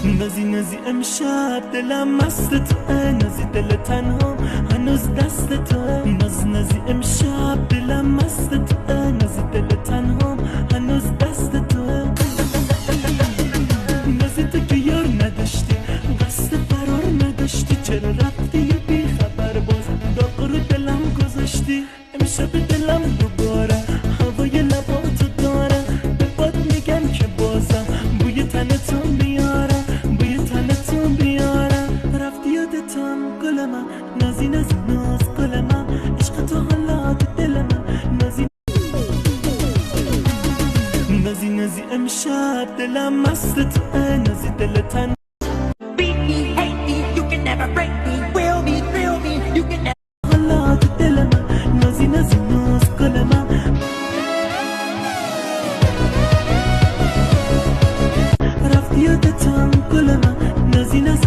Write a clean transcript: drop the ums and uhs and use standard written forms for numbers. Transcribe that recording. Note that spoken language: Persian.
نازی نازی امشب دلم مست توه، نازی دل تنها هنوز دست توه. ناز نازی امشب دلم مست توه، نازی دل تنها هنوز دست توه. نازی تو که یار نداشتی، قصد فرار نداشتی، چرا رفتی یه بی خبر باز داغ رو دلم گذاشتی. امشب دلم دوباره هوای لباتو داره، به باد میگم که بازم بوی تنتو میاره، بوی تنتو میاره. رفتی یادتم گل من، نازی نازی ناز گل من، عشق تو حالات دل من. نازی نازی نازی امشب دلم مست توه، نازی دل تن Beat me, hate me, you can never break me. Will me, thrill me, you can never. حالات دل من. نازی نازی ناز گل من، رفتی یادتم گل من، نازی نازی